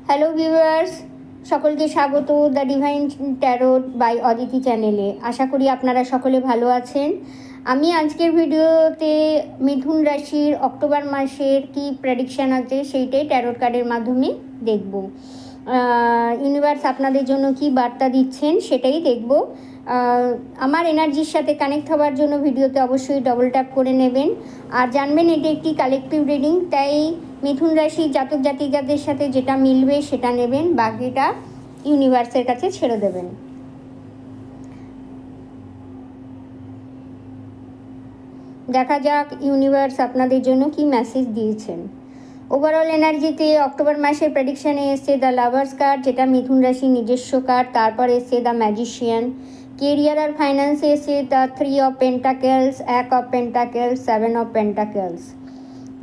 Hello viewers, সকলকে স্বাগত the divine tarot by Aditi চ্যানেলে। আশা করি আপনারা সকলে ভালো আছেন। আমি আজকের ভিডিওতে মিথুন রাশির অক্টোবর মাসের কি প্রেডিকশান আছে সেইটাই ট্যারোট কার্ডের মাধ্যমে দেখব। ইউনিভার্স আপনাদের জন্য কি বার্তা দিচ্ছেন সেটাই দেখব। আমার এনার্জির সাথে কানেক্ট হওয়ার জন্য ভিডিওতে অবশ্যই ডবল ট্যাপ করে নেবেন। আর জানবেন এটি একটি কালেকটিভ রিডিং, তাই মিথুন রাশির জাতক জাতিকাদের সাথে যেটা মিলবে সেটা নেবেন, বাকিটা ইউনিভার্সের কাছে ছেড়ে দেবেন। দেখা যাক ইউনিভার্স আপনাদের জন্য কি মেসেজ দিয়েছেন। ওভারঅল এনার্জিতে অক্টোবর মাসের প্রেডিকশানে এসছে দ্য লাভার্স কার্ড, যেটা মিথুন রাশির নিজস্ব কার্ড। তারপর এসছে দ্য ম্যাজিশিয়ান। কেরিয়ার আর ফাইন্যান্সে এসছে the 3 of pentacles, 1 of pentacles, 7 of pentacles.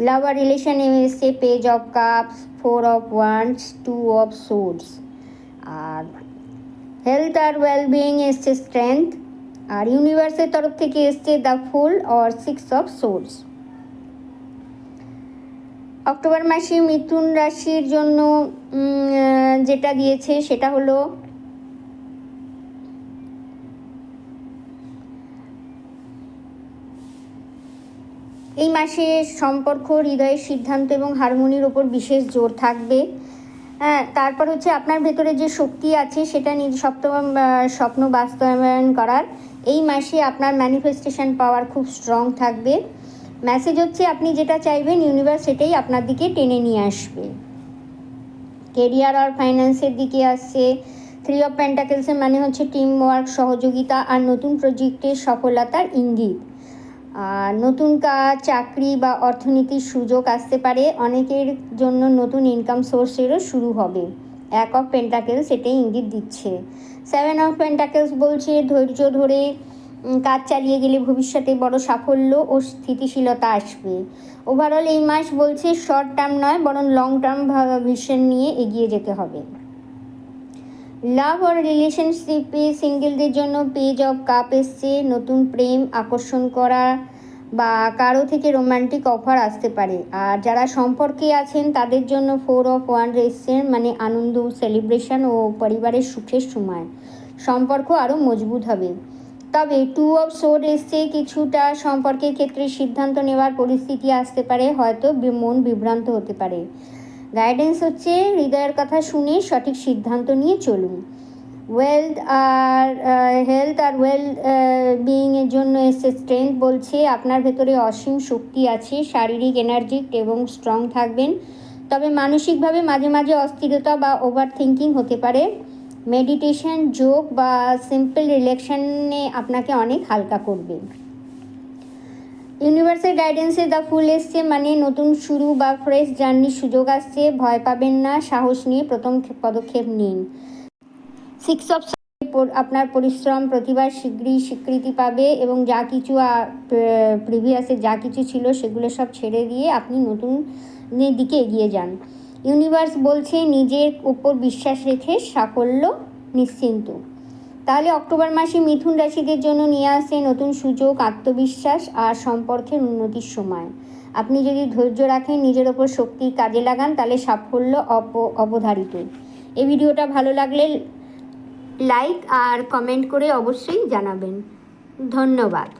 Lover রিলেশনে এসছে page of cups, 4 of wands, 2 of swords. আর হেলথ আর ওয়েলবিং এসছে স্ট্রেংথ। আর ইউনিভার্সের তরফ থেকে এসছে the fool or 6 of swords. October মাসে মিথুন রাশির জন্য যেটা দিয়েছে সেটা হলো এই মাসে সম্পর্ক, হৃদয়ের সিদ্ধান্ত এবং হারমোনির ওপর বিশেষ জোর থাকবে। তারপর হচ্ছে আপনার ভেতরে যে শক্তি আছে সেটা স্বপ্ন বাস্তবায়ন করার এই মাসে আপনার ম্যানিফেস্টেশন পাওয়ার খুব স্ট্রং থাকবে। মেসেজ হচ্ছে আপনি যেটা চাইবেন ইউনিভার্স সেটাই আপনার দিকে টেনে নিয়ে আসবে। কেরিয়ার আর ফাইন্যান্সের দিকে আসছে 3 অফ পেন্টাকেলসের মানে হচ্ছে টিম ওয়ার্ক, সহযোগিতা আর নতুন প্রজেক্টের সফলতার ইঙ্গিত। আর নতুন কাজ, চাকরি বা অর্থনীতির সুযোগ আসতে পারে। অনেকের জন্য নতুন ইনকাম সোর্সেরও শুরু হবে। 1 অফ পেন্টাকেলস এটাই ইঙ্গিত দিচ্ছে। 7 অফ পেন্টাকেলস বলছে ধৈর্য ধরে কাজ চালিয়ে গেলে ভবিষ্যতে বড় সাফল্য ও স্থিতিশীলতা আসবে। ওভারঅল এই মাস বলছে শর্ট টার্ম নয় বরং লং টার্ম ভিশন নিয়ে এগিয়ে যেতে হবে। লাভ আর রিলেশনশিপে সিঙ্গেলদের জন্য পেজ অফ কাপ এসছে, নতুন প্রেম আকর্ষণ করা বা কারো থেকে রোমান্টিক অফার আসতে পারে। আর যারা সম্পর্কে আছেন তাদের জন্য 4 অফ ওয়ান্ডস এসছে, মানে আনন্দ, সেলিব্রেশন ও পরিবারের সুখের সময়। সম্পর্ক আরও মজবুত হবে। তবে 2 অফ সোর্ড এসছে, কিছুটা সম্পর্কের ক্ষেত্রে সিদ্ধান্ত নেওয়ার পরিস্থিতি আসতে পারে, হয়তো মন বিভ্রান্ত হতে পারে। গাইডেন্স হচ্ছে হৃদয়ের কথা শুনে সঠিক সিদ্ধান্ত নিয়ে চলুন। হেলথ আর বিইংয়ের জন্য এসে স্ট্রেংথ বলছে আপনার ভেতরে অসীম শক্তি আছে, শারীরিক এনার্জিক এবং স্ট্রং থাকবেন। তবে মানসিকভাবে মাঝে মাঝে অস্থিরতা বা ওভার থিঙ্কিং হতে পারে। মেডিটেশন, যোগ বা সিম্পল রিল্যাক্সেশনে আপনাকে অনেক হালকা করবে। ইউনিভার্সের গাইডেন্সে দ্য ফুল এসছে, মানে নতুন শুরু বা ফ্রেশ জার্নির সুযোগ আসছে। ভয় পাবেন না, সাহস নিয়ে প্রথম পদক্ষেপ নিন। 6 অফ আপনার পরিশ্রম, প্রতিভা শীঘ্রই স্বীকৃতি পাবে এবং যা কিছু প্রিভিয়াসে যা কিছু ছিল সেগুলো সব ছেড়ে দিয়ে আপনি নতুনের দিকে এগিয়ে যান। ইউনিভার্স বলছে নিজের উপর বিশ্বাস রেখে সাফল্য নিশ্চিন্ত। তাহলে অক্টোবর মাসে মিথুন রাশিদের জন্য নিয়ে আসে নতুন সুযোগ, আত্মবিশ্বাস আর সম্পর্কের উন্নতির সময়। আপনি যদি ধৈর্য রাখেন, নিজের ওপর শক্তি কাজে লাগান, তাহলে সাফল্য অবধারিত। এই ভিডিওটা ভালো লাগলে লাইক আর কমেন্ট করে অবশ্যই জানাবেন। ধন্যবাদ।